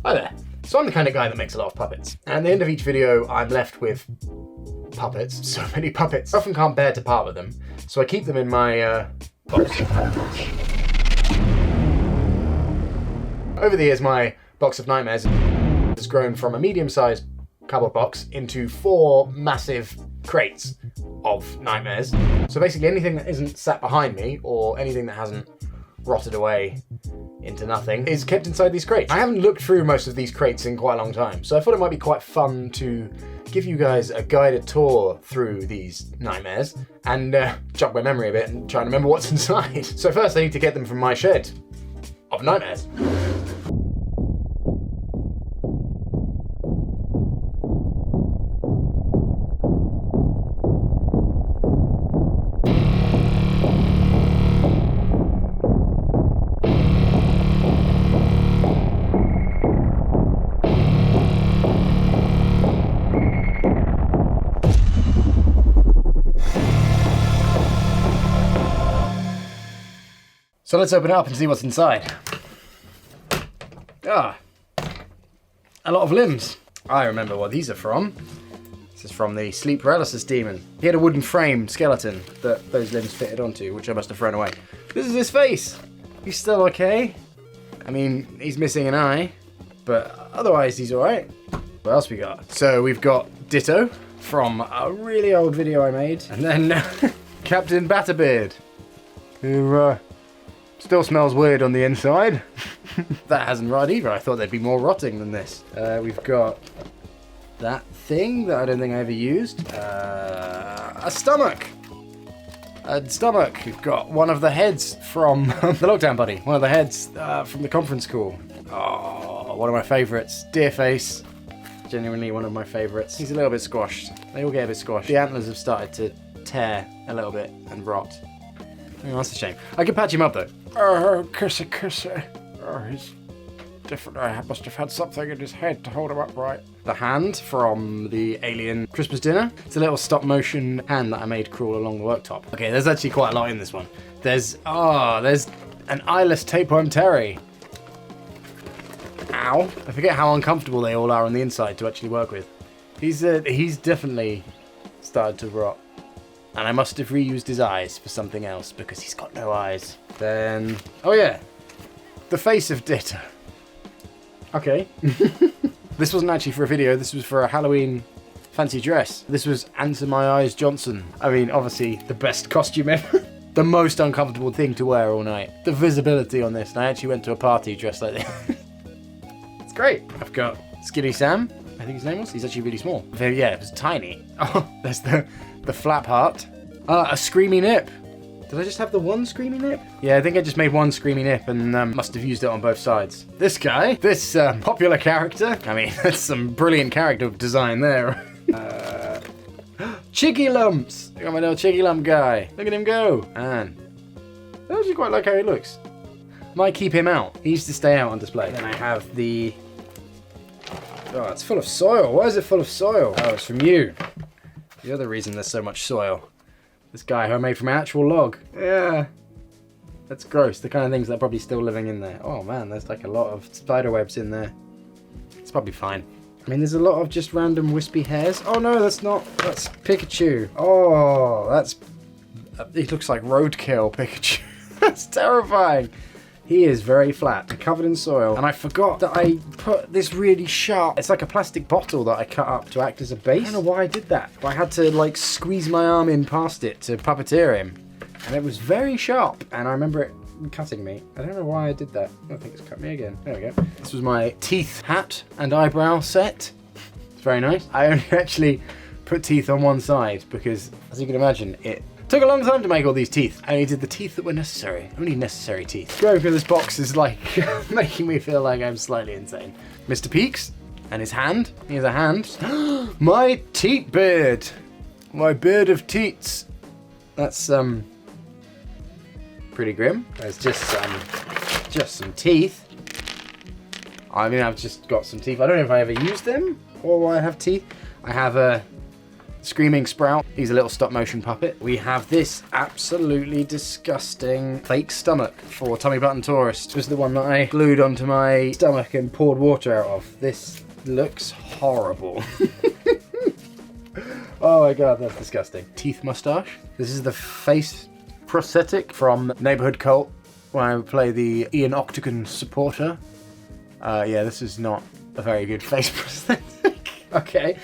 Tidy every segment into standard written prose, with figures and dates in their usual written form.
Hi there. So I'm the kind of guy that makes a lot of puppets. And at the end of each video, I'm left with puppets. So many puppets. I often can't bear to part with them. So I keep them in my box. Over the years, my box of nightmares has grown from a medium-sized cardboard box into 4 massive crates of nightmares. So basically anything that isn't sat behind me or anything that hasn't rotted away into nothing is kept inside these crates. I haven't looked through most of these crates in quite a long time, so I thought it might be quite fun to give you guys a guided tour through these nightmares and jog my memory a bit and try and remember what's inside. So first I need to get them from my shed of nightmares. So let's open it up and see what's inside. Ah, a lot of limbs. I remember what these are from. This is from the sleep paralysis demon. He had a wooden frame skeleton that those limbs fitted onto, which I must have thrown away. This is his face. He's still okay. I mean, he's missing an eye, but otherwise he's all right. What else we got? So we've got Ditto from a really old video I made, and then Captain Batterbeard, who still smells weird on the inside. That hasn't rotted either. I thought there'd be more rotting than this. We've got that thing that I don't think I ever used. A stomach. A stomach. We've got one of the heads from the Lockdown Buddy. One of the heads from the conference call. Oh, one of my favourites. Deer face. Genuinely one of my favourites. He's a little bit squashed. They all get a bit squashed. The antlers have started to tear a little bit and rot. Oh, that's a shame. I could patch him up though. Oh, kissy. Oh, he's different. I must have had something in his head to hold him upright. The hand from the Alien Christmas dinner. It's a little stop motion hand that I made crawl along the worktop. Okay, there's actually quite a lot in this one. There's an eyeless tapeworm Terry. Ow. I forget how uncomfortable they all are on the inside to actually work with. He's definitely started to rot. And I must have reused his eyes for something else because he's got no eyes. Then, oh yeah, the face of Ditto. Okay. This wasn't actually for a video, this was for a Halloween fancy dress. This was Answer My Eyes Johnson. I mean, obviously the best costume ever. The most uncomfortable thing to wear all night. The visibility on this, and I actually went to a party dressed like this. It's great. I've got Skinny Sam, I think his name was. He's actually really small. Yeah, it was tiny. Oh, there's the flap heart. A screamy nip. Did I just have the one screamy nip? Yeah, I think I just made one screamy nip and must have used it on both sides. This guy, this popular character. I mean, that's some brilliant character design there. Chiggy Lumps. I got my little Chiggy Lump guy. Look at him go. Man, I actually quite like how he looks. Might keep him out. He needs to stay out on display. Then I have the... Oh, it's full of soil. Why is it full of soil? Oh, it's from you. The other reason there's so much soil. This guy who I made from an actual log. Yeah. That's gross. The kind of things that are probably still living in there. Oh man, there's like a lot of spider webs in there. It's probably fine. I mean, there's a lot of just random wispy hairs. Oh no, that's not. That's Pikachu. Oh, that's... It looks like roadkill Pikachu. That's terrifying. He is very flat, covered in soil, and I forgot that I put this really sharp... It's like a plastic bottle that I cut up to act as a base. I don't know why I did that. I had to like squeeze my arm in past it to puppeteer him, and it was very sharp, and I remember it cutting me. I don't know why I did that. I think it's cut me again. There we go. This was my teeth, hat, and eyebrow set. It's very nice. I only actually put teeth on one side because, as you can imagine, it took a long time to make all these teeth. I only did the teeth that were necessary. Only necessary teeth. Going through this box is like making me feel like I'm slightly insane. Mr. Peaks and his hand. He has a hand. My teat beard. My beard of teats. That's pretty grim. There's just some teeth. I mean, I've just got some teeth. I don't know if I ever used them or why I have teeth. I have a Screaming Sprout. He's a little stop motion puppet. We have this absolutely disgusting fake stomach for Tummy Button Tourist. This was the one that I glued onto my stomach and poured water out of. This looks horrible. Oh my god, that's disgusting. Teeth mustache. This is the face prosthetic from Neighborhood Cult, when I play the Ian Octagon supporter. Yeah, this is not a very good face prosthetic. Okay.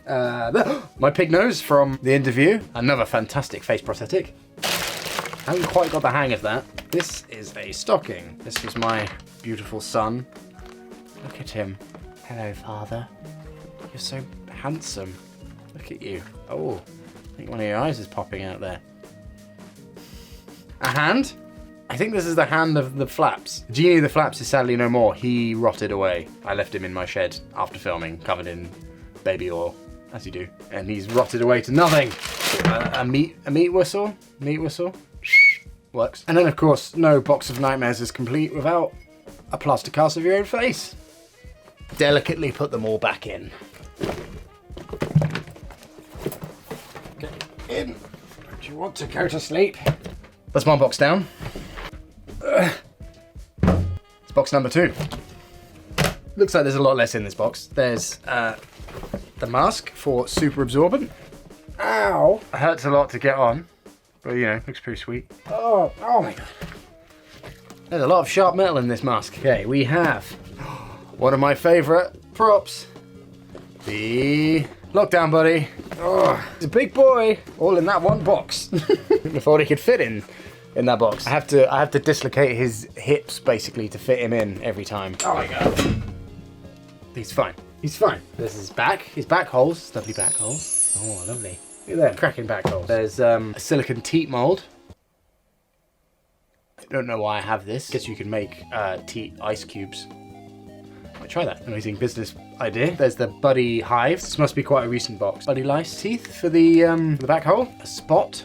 My pig nose from The Interview. Another fantastic face prosthetic. I haven't quite got the hang of that. This is a stocking. This was my beautiful son. Look at him. Hello, father. You're so handsome. Look at you. Oh, I think one of your eyes is popping out there. A hand. I think this is the hand of the Flaps. Genie the Flaps is sadly no more. He rotted away. I left him in my shed after filming, covered in baby oil, as you do. And he's rotted away to nothing. A meat whistle. Meat whistle. Works. And then, of course, no Box of Nightmares is complete without a plaster cast of your own face. Delicately put them all back in. Get in. Don't you want to go to sleep? That's one box down. It's box number 2. Looks like there's a lot less in this box. There's the mask for Super Absorbent. Ow! It hurts a lot to get on, but you know, looks pretty sweet. Oh my god. There's a lot of sharp metal in this mask. Okay, we have one of my favourite props. The Lockdown Buddy. Oh, it's a big boy, all in that one box. I thought he could fit in that box. I have to dislocate his hips basically to fit him in every time. Oh my god. He's fine. He's fine. There's his back. His back holes. Lovely back holes. Oh, lovely. Look at that. Cracking back holes. There's a silicone teat mold. I don't know why I have this. Guess you can make teat ice cubes. Might try that. Amazing business idea. There's the Buddy Hives. This must be quite a recent box. Buddy Lice teeth for the back hole. A spot.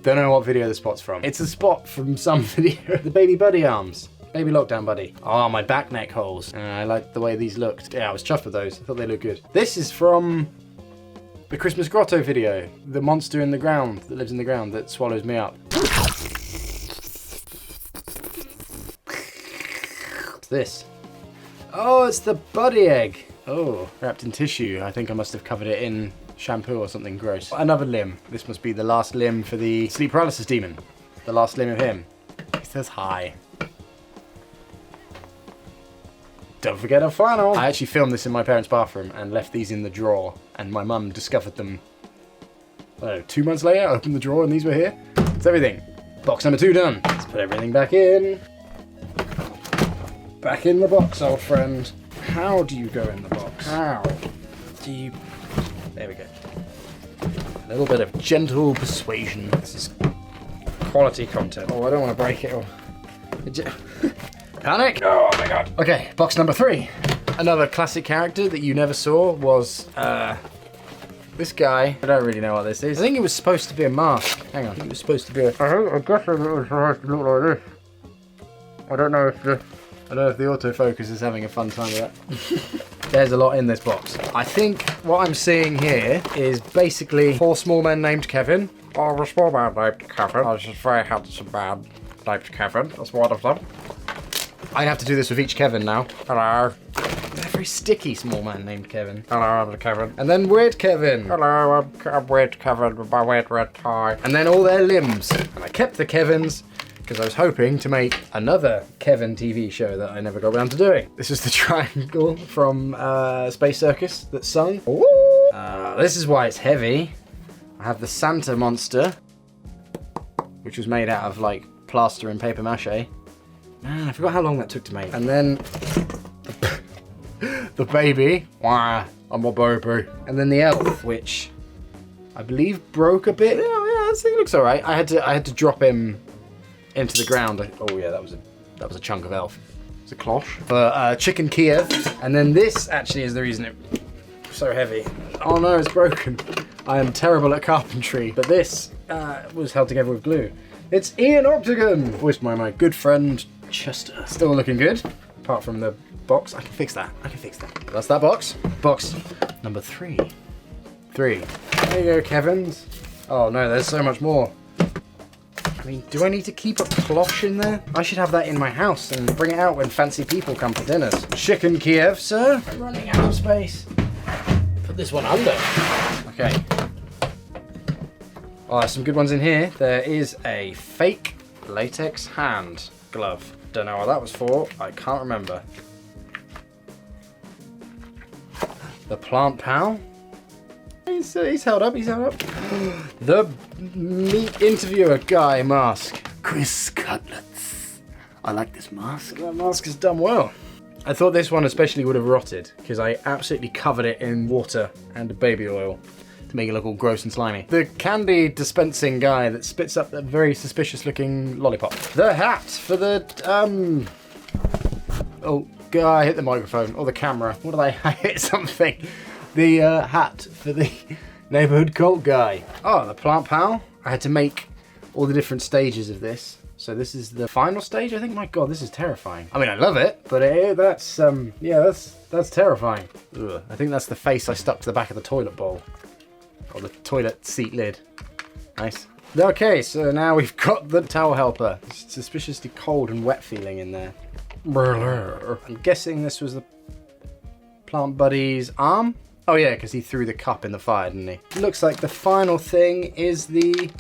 Don't know what video the spot's from. It's a spot from some video. The Baby Buddy arms. Baby Lockdown Buddy. Oh, my back neck holes. I like the way these looked. Yeah, I was chuffed with those. I thought they looked good. This is from the Christmas Grotto video. The monster in the ground that lives in the ground that swallows me up. What's this? Oh, it's the Buddy egg. Oh, wrapped in tissue. I think I must have covered it in shampoo or something gross. Another limb. This must be the last limb for the sleep paralysis demon. The last limb of him. He says hi. Don't forget a flannel. I actually filmed this in my parents' bathroom and left these in the drawer, and my mum discovered them, I don't know, 2 months later. I opened the drawer and these were here. That's everything. Box number 2 done. Let's put everything back in. Back in the box, old friend. How do you go in the box? How do you... There we go. A little bit of gentle persuasion. This is quality content. Oh, I don't want to break it all. Panic! Oh my god. Okay, box number 3. Another classic character that you never saw was this guy. I don't really know what this is. I think it was supposed to be a mask. Hang on. I think it was supposed to be a... I guess it was supposed to look like this. I don't know if the autofocus is having a fun time with that. There's a lot in this box. I think what I'm seeing here is basically 4 small men named Kevin. Oh, a small man named Kevin. I was just very handsome man named Kevin. That's one of them. I have to do this with each Kevin now. Hello. They're very sticky, small man named Kevin. Hello, I'm Kevin. And then Weird Kevin. Hello, I'm Weird Kevin with my weird red tie. And then all their limbs. And I kept the Kevins because I was hoping to make another Kevin TV show that I never got around to doing. This is the triangle from Space Circus that sung. This is why it's heavy. I have the Santa monster, which was made out of like plaster and paper mache. Man, I forgot how long that took to make. And then the baby. Wah, I'm a baby. And then the elf, which I believe broke a bit. Yeah, I think it looks alright. I had to drop him into the ground. Oh yeah, that was a chunk of elf. It's a cloche. For Chicken Kiev. And then this actually is the reason it's so heavy. Oh no, it's broken. I am terrible at carpentry, but this was held together with glue. It's Ian Octagon, voiced by my good friend Chester. Still looking good, apart from the box. I can fix that. That's that box. Box Number 3. 3. There you go, Kevin's. Oh no, there's so much more. I mean, do I need to keep a cloche in there? I should have that in my house and bring it out when fancy people come for dinners. Chicken Kiev, sir. I'm running out of space. Put this one under. Okay. Oh, there's some good ones in here. There is a fake latex hand glove. Don't know what that was for. I can't remember. The Plant Pal. He's held up, he's held up. The meat interviewer guy mask. Chris Cutlets. I like this mask. That mask has done well. I thought this one especially would have rotted because I absolutely covered it in water and baby oil to make it look all gross and slimy. The candy dispensing guy that spits up that very suspicious looking lollipop. The hat for the, oh, God, I hit the microphone or the camera. What did I hit something? The hat for the neighborhood cult guy. Oh, the Plant Pal. I had to make all the different stages of this. So this is the final stage, I think. My God, this is terrifying. I mean, I love it, but that's terrifying. Ugh. I think that's the face I stuck to the back of the toilet bowl. Or the toilet seat lid. Nice. Okay, so now we've got the towel helper. It's suspiciously cold and wet feeling in there. I'm guessing this was the Plant Buddy's arm. Oh yeah, because he threw the cup in the fire, didn't he? Looks like the final thing is the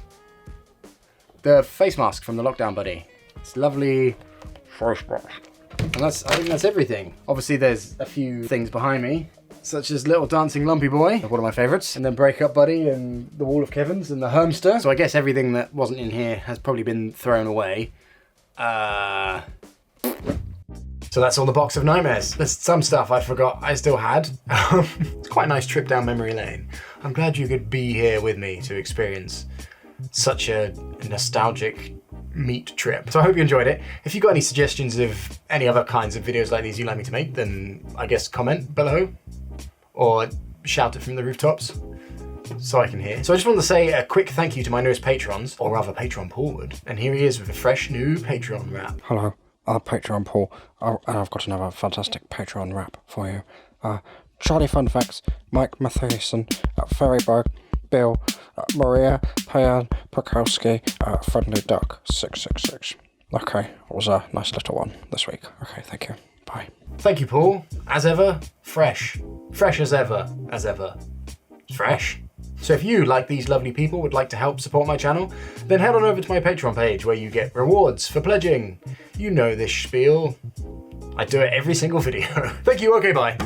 face mask from the Lockdown Buddy. It's lovely face mask. And I think that's everything. Obviously there's a few things behind me, such as Little Dancing Lumpy Boy, one of my favourites, and then Breakup Buddy and the Wall of Kevin's and the Hermster. So I guess everything that wasn't in here has probably been thrown away. So that's all the box of nightmares. There's some stuff I forgot I still had. It's quite a nice trip down memory lane. I'm glad you could be here with me to experience such a nostalgic meat trip. So I hope you enjoyed it. If you've got any suggestions of any other kinds of videos like these you'd like me to make, then I guess comment below or shout it from the rooftops so I can hear. So I just want to say a quick thank you to my newest patrons, or rather Patreon Paul would. And here he is with a fresh new Patreon rap. Hello. Patreon Paul, and I've got another fantastic Patreon rap for you. Charlie Fun Facts, Mike Matthewson, Ferryberg, Bill, Maria, Payan, Pukowski, Friendly Duck, 666. Okay, it was a nice little one this week. Okay, thank you. Bye. Thank you, Paul. As ever, fresh. Fresh as ever. As ever. Fresh. So if you, like these lovely people, would like to help support my channel, then head on over to my Patreon page where you get rewards for pledging. You know this spiel. I do it every single video. Thank you, okay, bye.